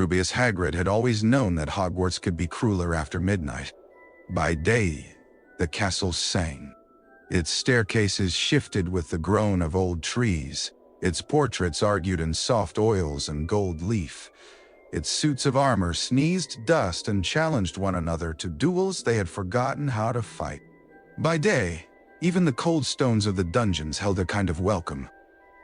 Rubius Hagrid had always known that Hogwarts could be crueler after midnight. By day, the castle sang. Its staircases shifted with the groan of old trees. Its portraits argued in soft oils and gold leaf. Its suits of armor sneezed dust and challenged one another to duels they had forgotten how to fight. By day, even the cold stones of the dungeons held a kind of welcome.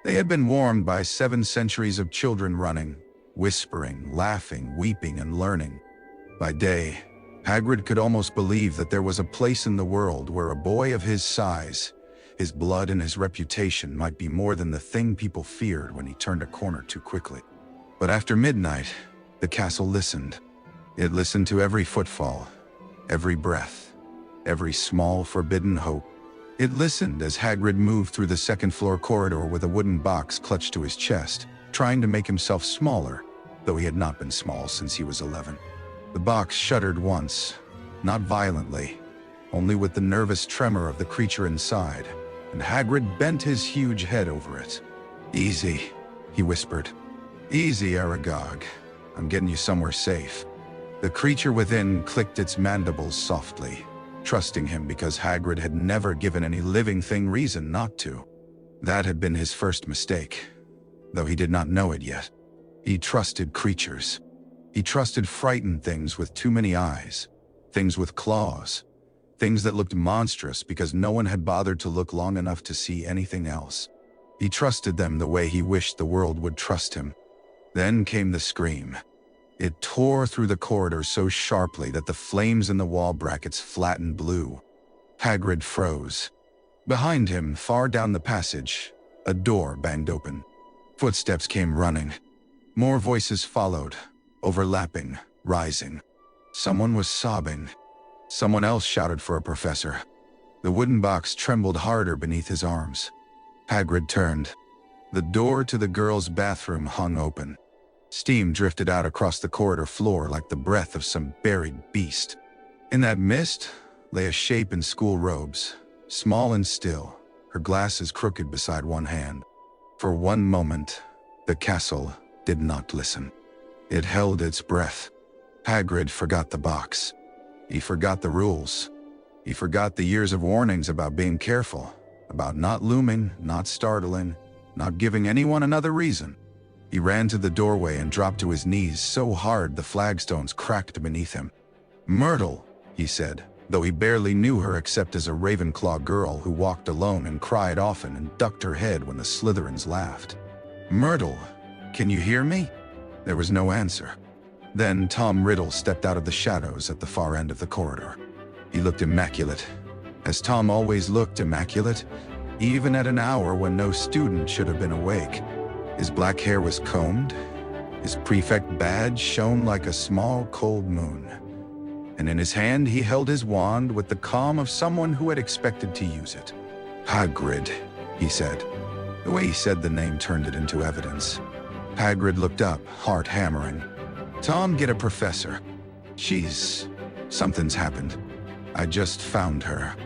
They had been warmed by 7 centuries of children running, whispering, laughing, weeping, and learning. By day, Hagrid could almost believe that there was a place in the world where a boy of his size, his blood and his reputation might be more than the thing people feared when he turned a corner too quickly. But after midnight, the castle listened. It listened to every footfall, every breath, every small forbidden hope. It listened as Hagrid moved through the second-floor corridor with a wooden box clutched to his chest, trying to make himself smaller, though he had not been small since he was 11. The box shuddered once, not violently, only with the nervous tremor of the creature inside, and Hagrid bent his huge head over it. "Easy," he whispered. "Easy, Aragog. I'm getting you somewhere safe." The creature within clicked its mandibles softly, trusting him because Hagrid had never given any living thing reason not to. That had been his first mistake, though he did not know it yet. He trusted creatures. He trusted frightened things with too many eyes, things with claws, things that looked monstrous because no one had bothered to look long enough to see anything else. He trusted them the way he wished the world would trust him. Then came the scream. It tore through the corridor so sharply that the flames in the wall brackets flattened blue. Hagrid froze. Behind him, far down the passage, a door banged open. Footsteps came running. More voices followed, overlapping, rising. Someone was sobbing. Someone else shouted for a professor. The wooden box trembled harder beneath his arms. Hagrid turned. The door to the girls' bathroom hung open. Steam drifted out across the corridor floor like the breath of some buried beast. In that mist lay a shape in school robes, small and still, her glasses crooked beside one hand. For one moment, the castle did not listen. It held its breath. Hagrid forgot the box. He forgot the rules. He forgot the years of warnings about being careful, about not looming, not startling, not giving anyone another reason. He ran to the doorway and dropped to his knees so hard the flagstones cracked beneath him. "Myrtle," he said, though he barely knew her except as a Ravenclaw girl who walked alone and cried often and ducked her head when the Slytherins laughed. "Myrtle, can you hear me?" There was no answer. Then Tom Riddle stepped out of the shadows at the far end of the corridor. He looked immaculate, as Tom always looked immaculate, even at an hour when no student should have been awake. His black hair was combed. His prefect badge shone like a small, cold moon. And in his hand he held his wand with the calm of someone who had expected to use it. "Hagrid," he said. The way he said the name turned it into evidence. Hagrid looked up, heart hammering. "Tom, get a professor. Something's happened. I just found her."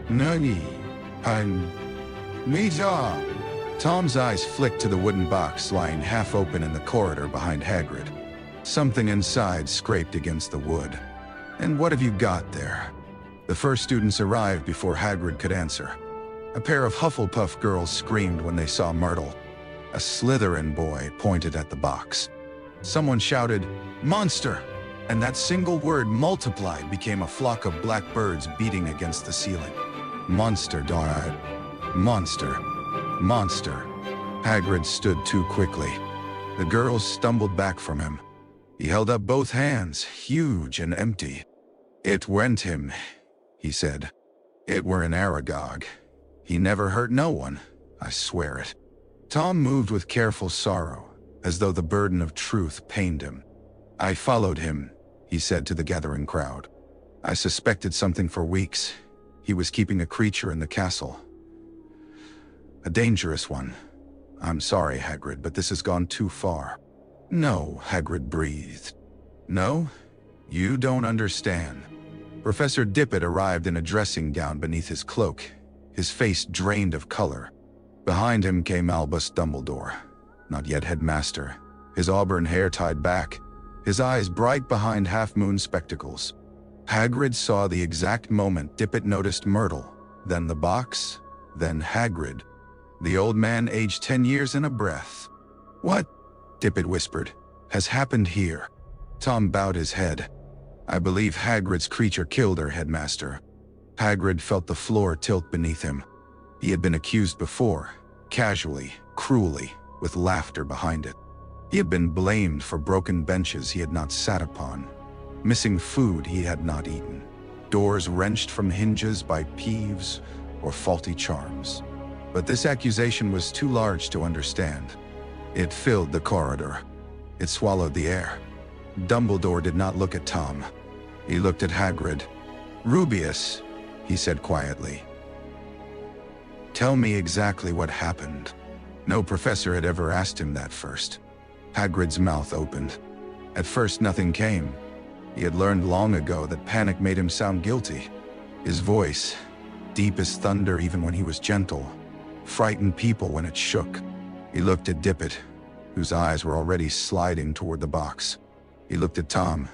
"Nani? Mija." Tom's eyes flicked to the wooden box lying half open in the corridor behind Hagrid. Something inside scraped against the wood. "And what have you got there?" The first students arrived before Hagrid could answer. A pair of Hufflepuff girls screamed when they saw Myrtle. A Slytherin boy pointed at the box. Someone shouted, "Monster!" and that single word multiplied became a flock of black birds beating against the ceiling. "Monster, died. Monster. Monster." Hagrid stood too quickly. The girls stumbled back from him. He held up both hands, huge and empty. "It went him," he said. "It were an Aragog. He never hurt no one, I swear it." Tom moved with careful sorrow, as though the burden of truth pained him. "I followed him," he said to the gathering crowd. "I suspected something for weeks. He was keeping a creature in the castle. A dangerous one. I'm sorry, Hagrid, but this has gone too far." "No," Hagrid breathed. "No? You don't understand." Professor Dippet arrived in a dressing gown beneath his cloak, his face drained of color. Behind him came Albus Dumbledore, not yet headmaster, his auburn hair tied back, his eyes bright behind half-moon spectacles. Hagrid saw the exact moment Dippet noticed Myrtle, then the box, then Hagrid. The old man aged 10 years in a breath. "What?" Dippet whispered. "Has happened here?" Tom bowed his head. "I believe Hagrid's creature killed her, headmaster." Hagrid felt the floor tilt beneath him. He had been accused before, casually, cruelly, with laughter behind it. He had been blamed for broken benches he had not sat upon, missing food he had not eaten, doors wrenched from hinges by peeves or faulty charms. But this accusation was too large to understand. It filled the corridor. It swallowed the air. Dumbledore did not look at Tom. He looked at Hagrid. "Rubeus," he said quietly, "tell me exactly what happened." No professor had ever asked him that first. Hagrid's mouth opened. At first nothing came. He had learned long ago that panic made him sound guilty. His voice, deep as thunder even when he was gentle, frightened people when it shook. He looked at Dippet, whose eyes were already sliding toward the box. He looked at Tom,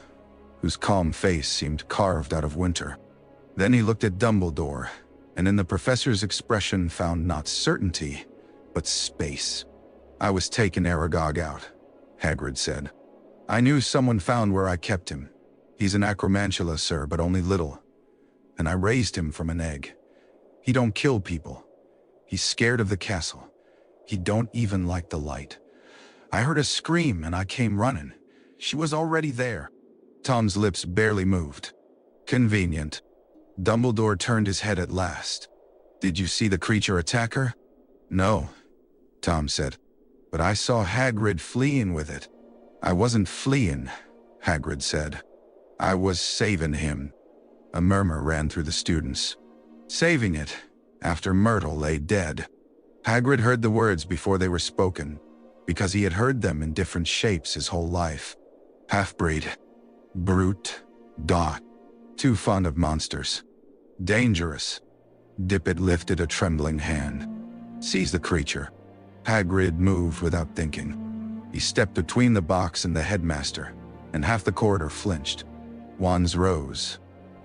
whose calm face seemed carved out of winter. Then he looked at Dumbledore, and in the professor's expression found not certainty, but space. "I was taking Aragog out," Hagrid said. "I knew someone found where I kept him. He's an acromantula, sir, but only little. And I raised him from an egg. He don't kill people. He's scared of the castle. He don't even like the light. I heard a scream and I came running. She was already there." Tom's lips barely moved. "Convenient." Dumbledore turned his head at last. "Did you see the creature attack her?" "No," Tom said. "But I saw Hagrid fleeing with it." "I wasn't fleeing," Hagrid said. "I was saving him." A murmur ran through the students. "Saving it, after Myrtle lay dead." Hagrid heard the words before they were spoken, because he had heard them in different shapes his whole life. Half-breed. Brute. Dot. Too fond of monsters. Dangerous. Dippet lifted a trembling hand. "Seize the creature." Hagrid moved without thinking. He stepped between the box and the headmaster, and half the corridor flinched. Wands rose.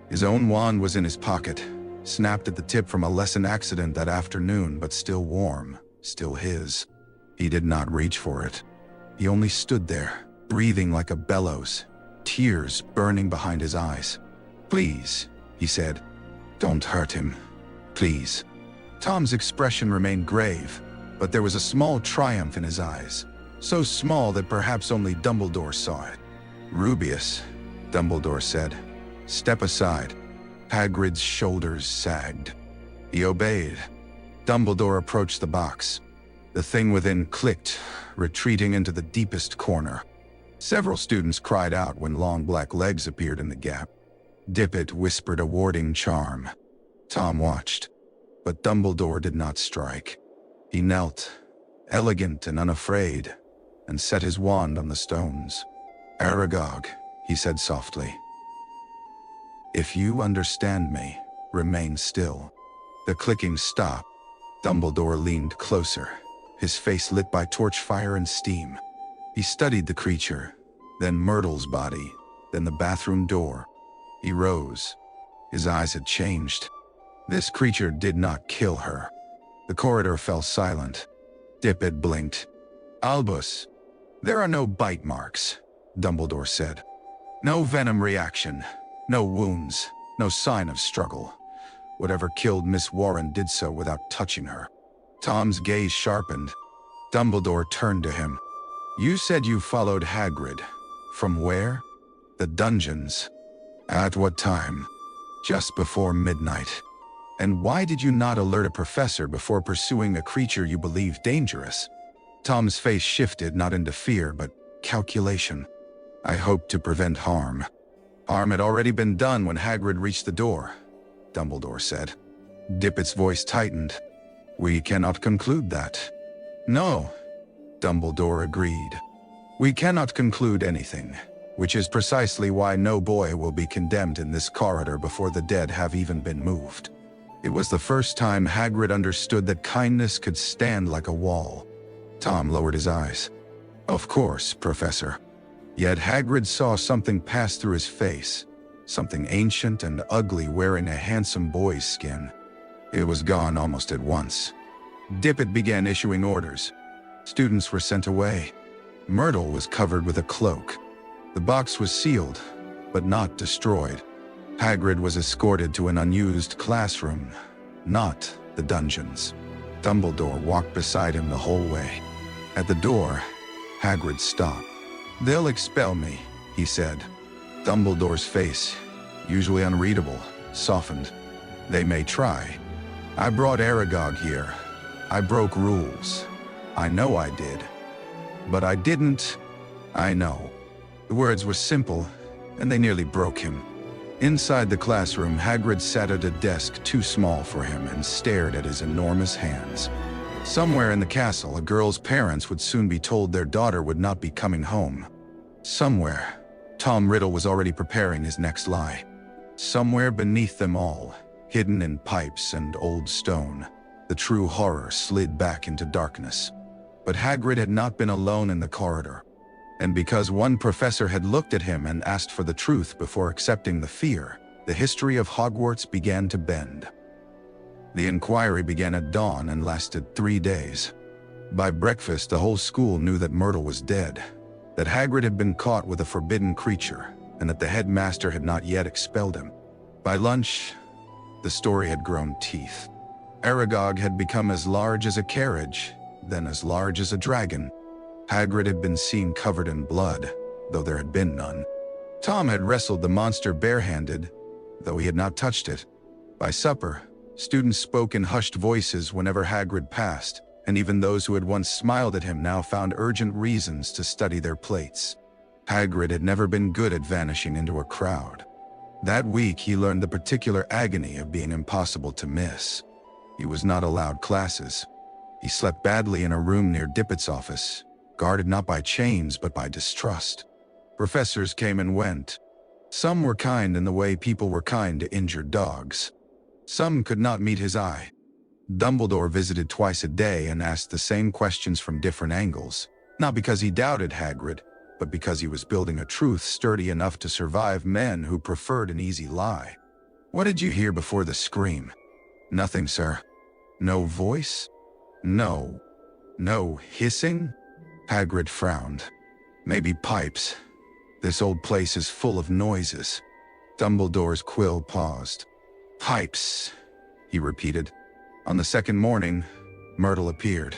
His own wand was in his pocket, snapped at the tip from a lesson accident that afternoon, but still warm, still his. He did not reach for it. He only stood there, breathing like a bellows, tears burning behind his eyes. "Please," he said, "don't hurt him. Please." Tom's expression remained grave, but there was a small triumph in his eyes, so small that perhaps only Dumbledore saw it. "Rubeus," Dumbledore said, "step aside." Hagrid's shoulders sagged. He obeyed. Dumbledore approached the box. The thing within clicked, retreating into the deepest corner. Several students cried out when long black legs appeared in the gap. Dippet whispered a warding charm. Tom watched, but Dumbledore did not strike. He knelt, elegant and unafraid, and set his wand on the stones. "Aragog," he said softly. "If you understand me, remain still." The clicking stopped. Dumbledore leaned closer, his face lit by torch fire and steam. He studied the creature, then Myrtle's body, then the bathroom door. He rose. His eyes had changed. This creature did not kill her. The corridor fell silent. Dippet blinked. "Albus, there are no bite marks," Dumbledore said. "No venom reaction, no wounds, no sign of struggle. Whatever killed Miss Warren did so without touching her." Tom's gaze sharpened. Dumbledore turned to him. "You said you followed Hagrid. From where?" "The dungeons." "At what time?" "Just before midnight." "And why did you not alert a professor before pursuing a creature you believed dangerous?" Tom's face shifted, not into fear, but calculation. "I hoped to prevent harm." "Harm had already been done when Hagrid reached the door," Dumbledore said. Dippet's voice tightened. "We cannot conclude that." "No," Dumbledore agreed. "We cannot conclude anything, which is precisely why no boy will be condemned in this corridor before the dead have even been moved." It was the first time Hagrid understood that kindness could stand like a wall. Tom lowered his eyes. "Of course, Professor." Yet Hagrid saw something pass through his face, something ancient and ugly wearing a handsome boy's skin. It was gone almost at once. Dippet began issuing orders. Students were sent away. Myrtle was covered with a cloak. The box was sealed, but not destroyed. Hagrid was escorted to an unused classroom, not the dungeons. Dumbledore walked beside him the whole way. At the door, Hagrid stopped. "They'll expel me," he said. Dumbledore's face, usually unreadable, softened. "They may try. I brought Aragog here. I broke rules. I know I did. But I didn't. I know." The words were simple, and they nearly broke him. Inside the classroom, Hagrid sat at a desk too small for him and stared at his enormous hands. Somewhere in the castle, a girl's parents would soon be told their daughter would not be coming home. Somewhere, Tom Riddle was already preparing his next lie. Somewhere beneath them all, hidden in pipes and old stone, the true horror slid back into darkness. But Hagrid had not been alone in the corridor. And because one professor had looked at him and asked for the truth before accepting the fear, the history of Hogwarts began to bend. The inquiry began at dawn and lasted 3 days. By breakfast, the whole school knew that Myrtle was dead, that Hagrid had been caught with a forbidden creature, and that the headmaster had not yet expelled him. By lunch, the story had grown teeth. Aragog had become as large as a carriage, then as large as a dragon. Hagrid had been seen covered in blood, though there had been none. Tom had wrestled the monster barehanded, though he had not touched it. By supper, students spoke in hushed voices whenever Hagrid passed, and even those who had once smiled at him now found urgent reasons to study their plates. Hagrid had never been good at vanishing into a crowd. That week he learned the particular agony of being impossible to miss. He was not allowed classes. He slept badly in a room near Dippet's office, guarded not by chains but by distrust. Professors came and went. Some were kind in the way people were kind to injured dogs. Some could not meet his eye. Dumbledore visited twice a day and asked the same questions from different angles, not because he doubted Hagrid, but because he was building a truth sturdy enough to survive men who preferred an easy lie. "What did you hear before the scream?" "Nothing, sir." "No voice? No hissing?" Hagrid frowned. "Maybe pipes. This old place is full of noises." Dumbledore's quill paused. "Pipes," he repeated. On the second morning, Myrtle appeared.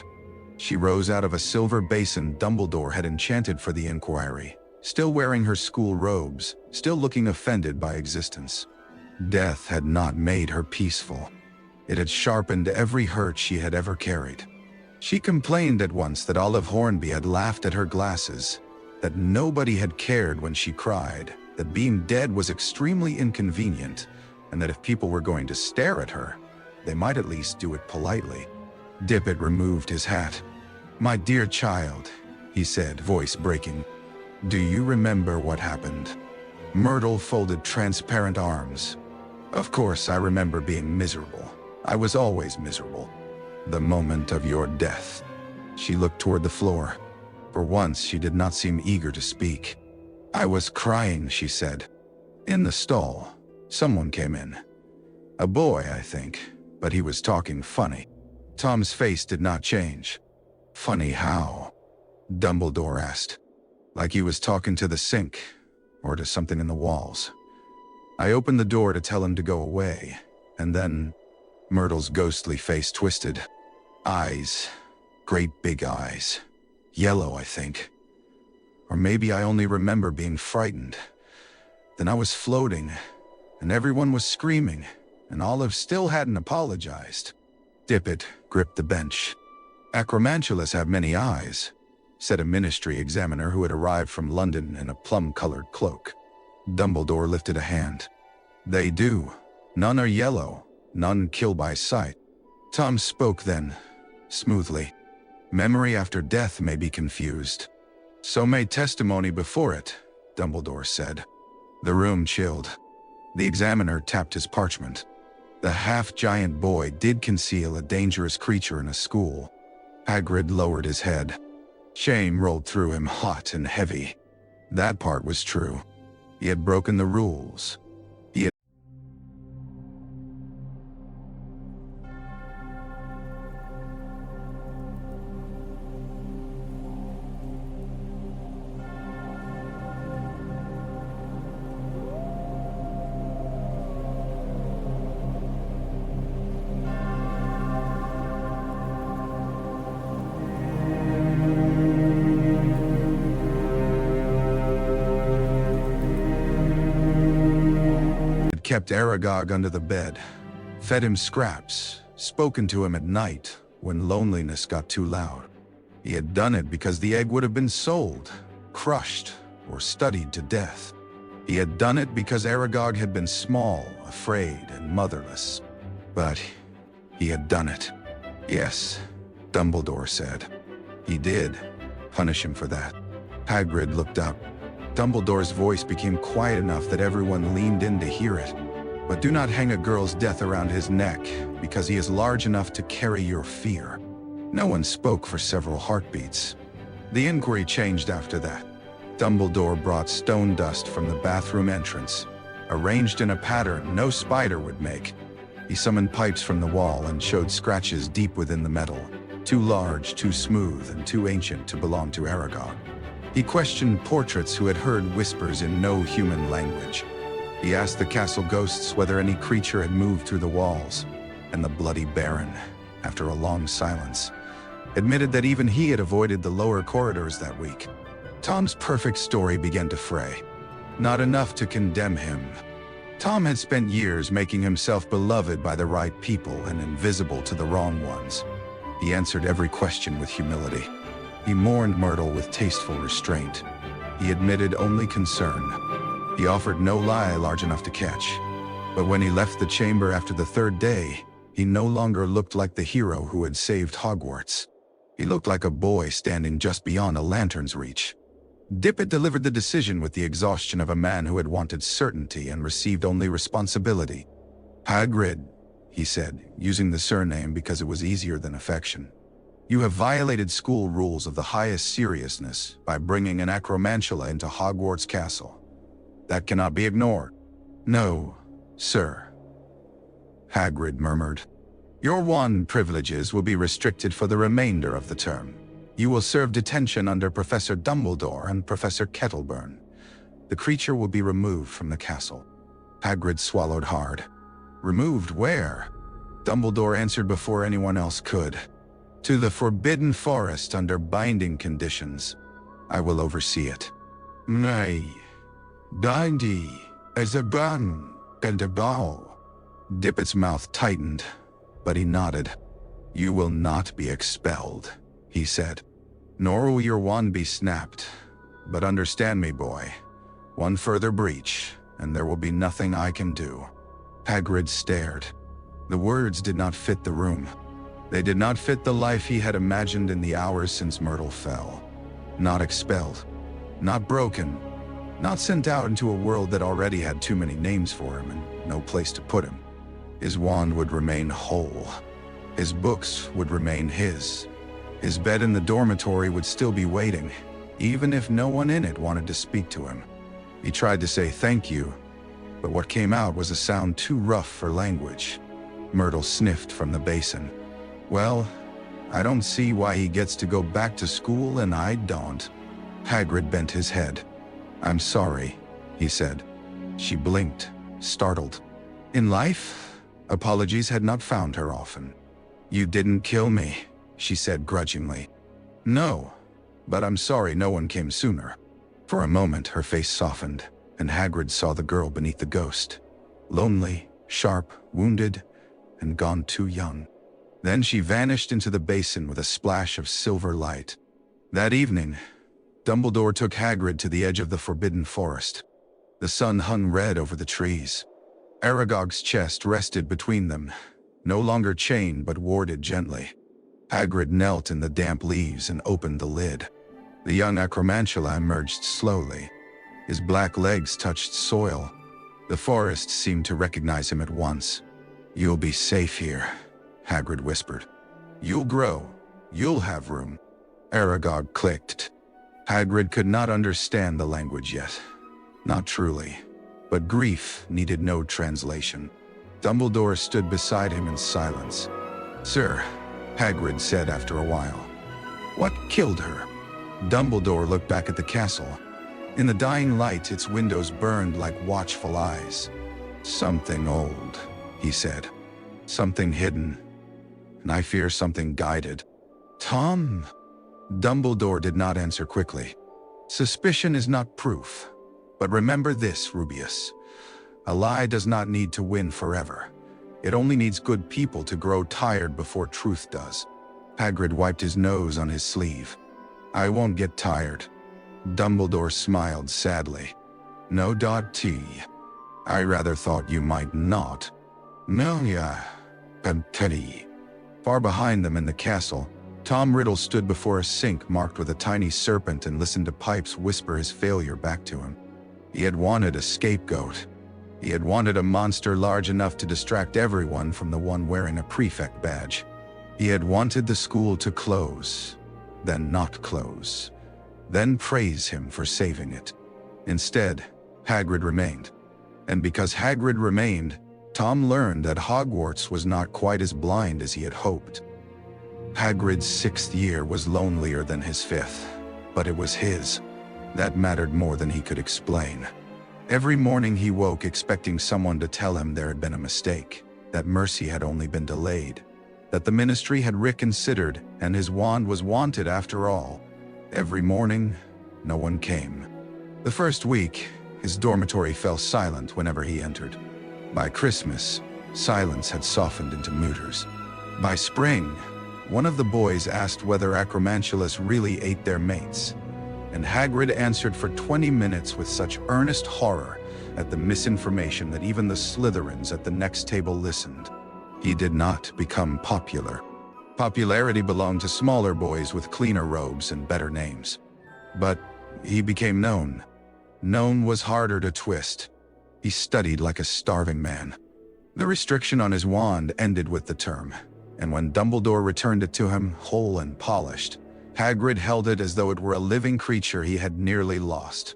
She rose out of a silver basin Dumbledore had enchanted for the inquiry, still wearing her school robes, still looking offended by existence. Death had not made her peaceful. It had sharpened every hurt she had ever carried. She complained at once that Olive Hornby had laughed at her glasses, that nobody had cared when she cried, that being dead was extremely inconvenient, and that if people were going to stare at her, they might at least do it politely. Dippet removed his hat. "My dear child," he said, voice breaking, "do you remember what happened?" Myrtle folded transparent arms. "Of course I remember being miserable. I was always miserable. The moment of your death." She looked toward the floor. For once, she did not seem eager to speak. "I was crying," she said. "In the stall, someone came in. A boy, I think, but he was talking funny." Tom's face did not change. "Funny how?" Dumbledore asked. "Like he was talking to the sink, or to something in the walls. I opened the door to tell him to go away, and then..." Myrtle's ghostly face twisted. "Eyes. Great big eyes. Yellow, I think. Or maybe I only remember being frightened. Then I was floating, and everyone was screaming, and Olive still hadn't apologized." Dippet gripped the bench. "Acromantulas have many eyes," said a ministry examiner who had arrived from London in a plum-colored cloak. Dumbledore lifted a hand. "They do. None are yellow, none kill by sight." Tom spoke then, smoothly. "Memory after death may be confused. So may testimony before it," Dumbledore said. The room chilled. The examiner tapped his parchment. The half-giant boy did conceal a dangerous creature in a school. Hagrid lowered his head. Shame rolled through him hot and heavy. That part was true. He had broken the rules. He had kept Aragog under the bed, fed him scraps, spoken to him at night when loneliness got too loud. He had done it because the egg would have been sold, crushed, or studied to death. He had done it because Aragog had been small, afraid, and motherless. But he had done it. Yes, Dumbledore said. He did. Punish him for that. Hagrid looked up. Dumbledore's voice became quiet enough that everyone leaned in to hear it. But do not hang a girl's death around his neck, because he is large enough to carry your fear. No one spoke for several heartbeats. The inquiry changed after that. Dumbledore brought stone dust from the bathroom entrance, arranged in a pattern no spider would make. He summoned pipes from the wall and showed scratches deep within the metal, too large, too smooth, and too ancient to belong to Aragog. He questioned portraits who had heard whispers in no human language. He asked the castle ghosts whether any creature had moved through the walls, and the bloody Baron, after a long silence, admitted that even he had avoided the lower corridors that week. Tom's perfect story began to fray. Not enough to condemn him. Tom had spent years making himself beloved by the right people and invisible to the wrong ones. He answered every question with humility. He mourned Myrtle with tasteful restraint. He admitted only concern. He offered no lie large enough to catch. But when he left the chamber after the third day, he no longer looked like the hero who had saved Hogwarts. He looked like a boy standing just beyond a lantern's reach. Dippet delivered the decision with the exhaustion of a man who had wanted certainty and received only responsibility. Hagrid, he said, using the surname because it was easier than affection. You have violated school rules of the highest seriousness by bringing an acromantula into Hogwarts Castle. That cannot be ignored. No, sir, Hagrid murmured. Your wand privileges will be restricted for the remainder of the term. You will serve detention under Professor Dumbledore and Professor Kettleburn. The creature will be removed from the castle. Hagrid swallowed hard. Removed where? Dumbledore answered before anyone else could. To the Forbidden Forest under binding conditions. I will oversee it. Nay, Dindy, as a bun and a ball. Dippet's mouth tightened, but he nodded. You will not be expelled, he said. Nor will your wand be snapped. But understand me, boy. One further breach, and there will be nothing I can do. Hagrid stared. The words did not fit the room. They did not fit the life he had imagined in the hours since Myrtle fell. Not expelled. Not broken. Not sent out into a world that already had too many names for him and no place to put him. His wand would remain whole. His books would remain his. His bed in the dormitory would still be waiting, even if no one in it wanted to speak to him. He tried to say thank you, but what came out was a sound too rough for language. Myrtle sniffed from the basin. Well, I don't see why he gets to go back to school and I don't. Hagrid bent his head. I'm sorry, he said. She blinked, startled. In life, apologies had not found her often. You didn't kill me, she said grudgingly. No, but I'm sorry no one came sooner. For a moment her face softened, and Hagrid saw the girl beneath the ghost. Lonely, sharp, wounded, and gone too young. Then she vanished into the basin with a splash of silver light. That evening, Dumbledore took Hagrid to the edge of the Forbidden Forest. The sun hung red over the trees. Aragog's chest rested between them, no longer chained but warded gently. Hagrid knelt in the damp leaves and opened the lid. The young acromantula emerged slowly. His black legs touched soil. The forest seemed to recognize him at once. You'll be safe here, Hagrid whispered. You'll grow. You'll have room. Aragog clicked. Hagrid could not understand the language yet. Not truly. But grief needed no translation. Dumbledore stood beside him in silence. "Sir," Hagrid said after a while, "what killed her?" Dumbledore looked back at the castle. In the dying light, its windows burned like watchful eyes. "Something old," he said. "Something hidden. And I fear something guided." "Tom?" Dumbledore did not answer quickly. "Suspicion is not proof. But remember this, Rubius. A lie does not need to win forever. It only needs good people to grow tired before truth does." Hagrid wiped his nose on his sleeve. "I won't get tired." Dumbledore smiled sadly. "No. T. I rather thought you might not." "No, yeah. Teddy." Far behind them in the castle, Tom Riddle stood before a sink marked with a tiny serpent and listened to Pipes whisper his failure back to him. He had wanted a scapegoat. He had wanted a monster large enough to distract everyone from the one wearing a prefect badge. He had wanted the school to close, then not close, then praise him for saving it. Instead, Hagrid remained. And because Hagrid remained, Tom learned that Hogwarts was not quite as blind as he had hoped. Hagrid's 6th year was lonelier than his 5th, but it was his. That mattered more than he could explain. Every morning he woke expecting someone to tell him there had been a mistake, that mercy had only been delayed, that the ministry had reconsidered and his wand was wanted after all. Every morning, no one came. The first week, his dormitory fell silent whenever he entered. By Christmas, silence had softened into mooters. By spring, one of the boys asked whether Acromantulas really ate their mates, and Hagrid answered for 20 minutes with such earnest horror at the misinformation that even the Slytherins at the next table listened. He did not become popular. Popularity belonged to smaller boys with cleaner robes and better names. But he became known. Known was harder to twist. He studied like a starving man. The restriction on his wand ended with the term, and when Dumbledore returned it to him, whole and polished, Hagrid held it as though it were a living creature he had nearly lost.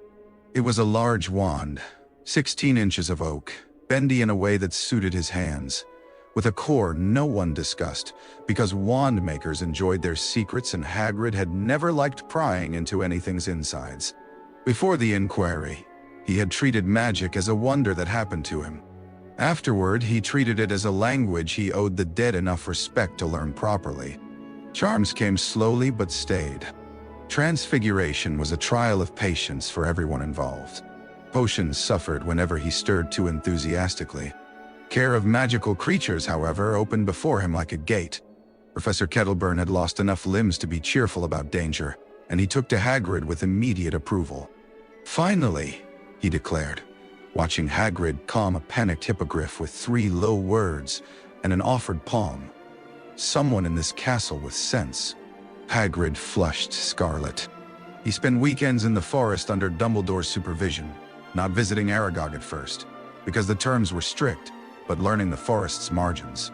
It was a large wand, 16 inches of oak, bendy in a way that suited his hands, with a core no one discussed, because wand makers enjoyed their secrets and Hagrid had never liked prying into anything's insides. Before the inquiry, he had treated magic as a wonder that happened to him. Afterward, he treated it as a language he owed the dead enough respect to learn properly. Charms came slowly but stayed. Transfiguration was a trial of patience for everyone involved. Potions suffered whenever he stirred too enthusiastically. Care of magical creatures, however, opened before him like a gate. Professor Kettleburn had lost enough limbs to be cheerful about danger, and he took to Hagrid with immediate approval. "Finally," he declared, watching Hagrid calm a panicked hippogriff with 3 low words and an offered palm. "Someone in this castle with sense." Hagrid flushed scarlet. He spent weekends in the forest under Dumbledore's supervision, not visiting Aragog at first, because the terms were strict, but learning the forest's margins.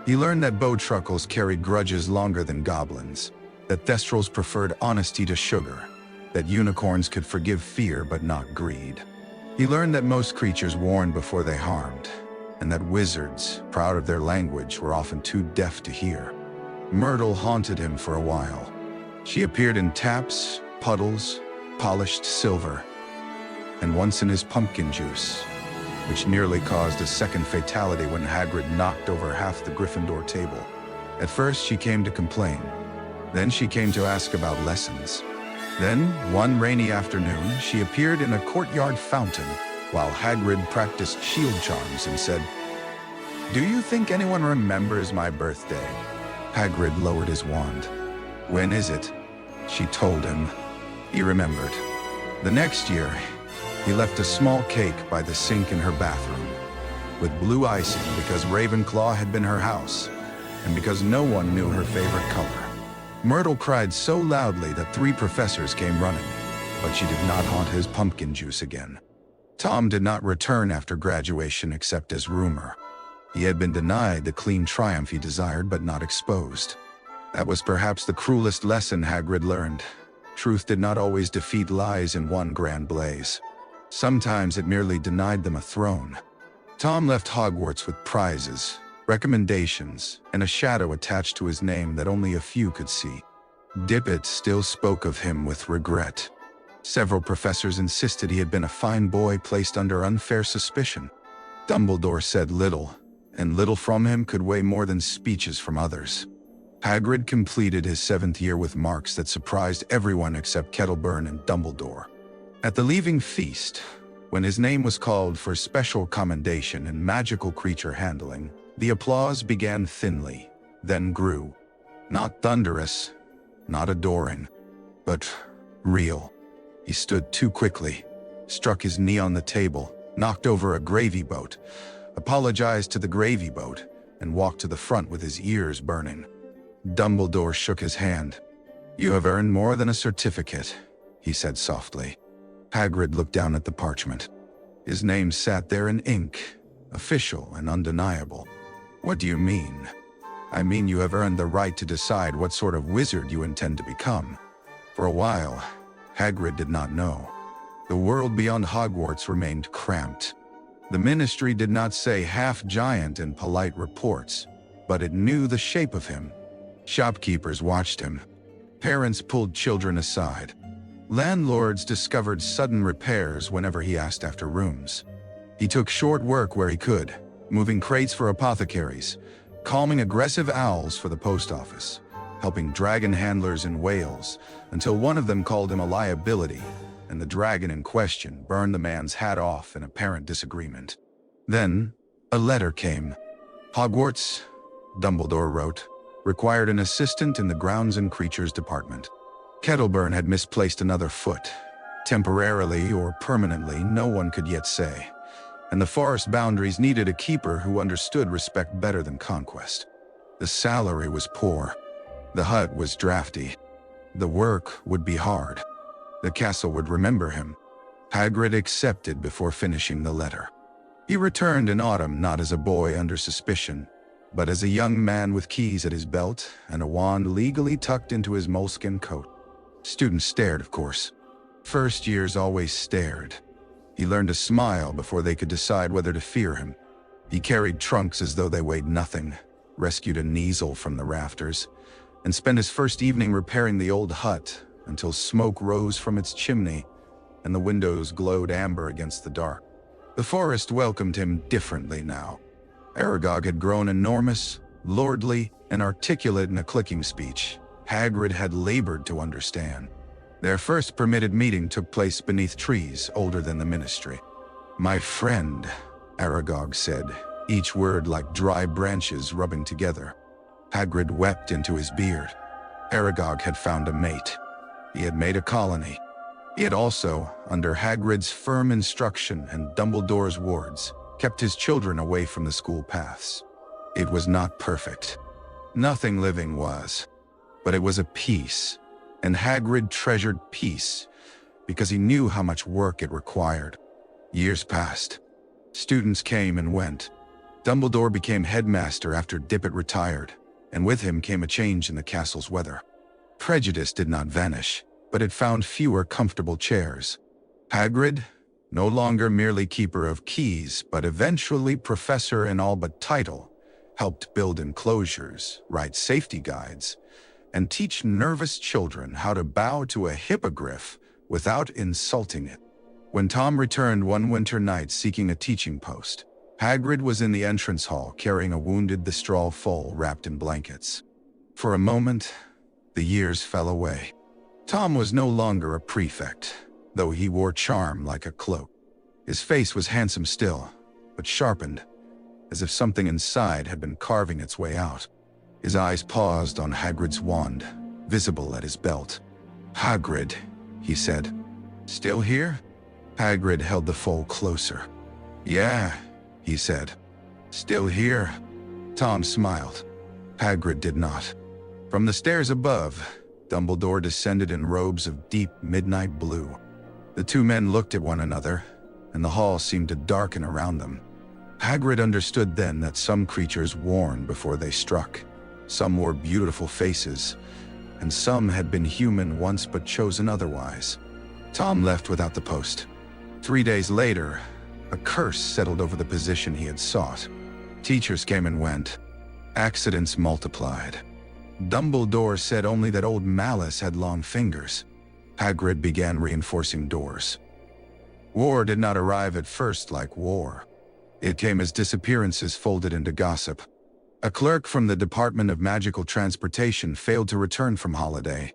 He learned that bowtruckles carried grudges longer than goblins, that thestrals preferred honesty to sugar, that unicorns could forgive fear but not greed. He learned that most creatures warned before they harmed, and that wizards, proud of their language, were often too deaf to hear. Myrtle haunted him for a while. She appeared in taps, puddles, polished silver, and once in his pumpkin juice, which nearly caused a second fatality when Hagrid knocked over half the Gryffindor table. At first she came to complain. Then she came to ask about lessons. Then, one rainy afternoon, she appeared in a courtyard fountain while Hagrid practiced shield charms and said, "Do you think anyone remembers my birthday?" Hagrid lowered his wand. "When is it?" She told him. He remembered. The next year, he left a small cake by the sink in her bathroom, with blue icing because Ravenclaw had been her house, and because no one knew her favorite color. Myrtle cried so loudly that 3 professors came running, but she did not haunt his pumpkin juice again. Tom did not return after graduation except as rumor. He had been denied the clean triumph he desired but not exposed. That was perhaps the cruelest lesson Hagrid learned. truth did not always defeat lies in one grand blaze. Sometimes it merely denied them a throne. Tom left Hogwarts with prizes, recommendations, and a shadow attached to his name that only a few could see. Dippet still spoke of him with regret. Several professors insisted he had been a fine boy placed under unfair suspicion. Dumbledore said little, and little from him could weigh more than speeches from others. Hagrid completed his 7th year with marks that surprised everyone except Kettleburn and Dumbledore. At the leaving feast, when his name was called for special commendation in magical creature handling, the applause began thinly, then grew. Not thunderous, not adoring, but real. He stood too quickly, struck his knee on the table, knocked over a gravy boat, apologized to the gravy boat, and walked to the front with his ears burning. Dumbledore shook his hand. "You have earned more than a certificate," he said softly. Hagrid looked down at the parchment. His name sat there in ink, official and undeniable. "What do you mean?" "I mean you have earned the right to decide what sort of wizard you intend to become." For a while, Hagrid did not know. The world beyond Hogwarts remained cramped. The Ministry did not say half-giant in polite reports, but it knew the shape of him. Shopkeepers watched him. Parents pulled children aside. Landlords discovered sudden repairs whenever he asked after rooms. He took short work where he could, moving crates for apothecaries, calming aggressive owls for the post office, helping dragon handlers in Wales, until one of them called him a liability, and the dragon in question burned the man's hat off in apparent disagreement. Then, a letter came. "Hogwarts," Dumbledore wrote, "required an assistant in the Grounds and Creatures Department." Kettleburn had misplaced another foot. Temporarily or permanently, no one could yet say. And the forest boundaries needed a keeper who understood respect better than conquest. The salary was poor. The hut was drafty. The work would be hard. The castle would remember him. Hagrid accepted before finishing the letter. He returned in autumn not as a boy under suspicion, but as a young man with keys at his belt and a wand legally tucked into his moleskin coat. Students stared, of course. First years always stared. He learned to smile before they could decide whether to fear him. He carried trunks as though they weighed nothing, rescued a Kneasel from the rafters, and spent his first evening repairing the old hut until smoke rose from its chimney and the windows glowed amber against the dark. The forest welcomed him differently now. Aragog had grown enormous, lordly, and articulate in a clicking speech Hagrid had labored to understand. Their first permitted meeting took place beneath trees older than the Ministry. "My friend," Aragog said, each word like dry branches rubbing together. Hagrid wept into his beard. Aragog had found a mate. He had made a colony. He had also, under Hagrid's firm instruction and Dumbledore's wards, kept his children away from the school paths. It was not perfect. Nothing living was. But it was a peace, and Hagrid treasured peace because he knew how much work it required. Years passed. Students came and went. Dumbledore became headmaster after Dippet retired, and with him came a change in the castle's weather. Prejudice did not vanish, but it found fewer comfortable chairs. Hagrid, no longer merely keeper of keys, but eventually professor in all but title, helped build enclosures, write safety guides, and teach nervous children how to bow to a hippogriff without insulting it. When Tom returned one winter night seeking a teaching post, Hagrid was in the entrance hall carrying a wounded Thestral foal wrapped in blankets. For a moment, the years fell away. Tom was no longer a prefect, though he wore charm like a cloak. His face was handsome still, but sharpened, as if something inside had been carving its way out. His eyes paused on Hagrid's wand, visible at his belt. "Hagrid," he said. "Still here?" Hagrid held the foal closer. "Yeah," he said. "Still here?" Tom smiled. Hagrid did not. From the stairs above, Dumbledore descended in robes of deep midnight blue. The two men looked at one another, and the hall seemed to darken around them. Hagrid understood then that some creatures warned before they struck. Some wore beautiful faces, and some had been human once but chosen otherwise. Tom left without the post. 3 days later, a curse settled over the position he had sought. Teachers came and went. Accidents multiplied. Dumbledore said only that old Malice had long fingers. Hagrid began reinforcing doors. War did not arrive at first like war. It came as disappearances folded into gossip. A clerk from the Department of Magical Transportation failed to return from holiday.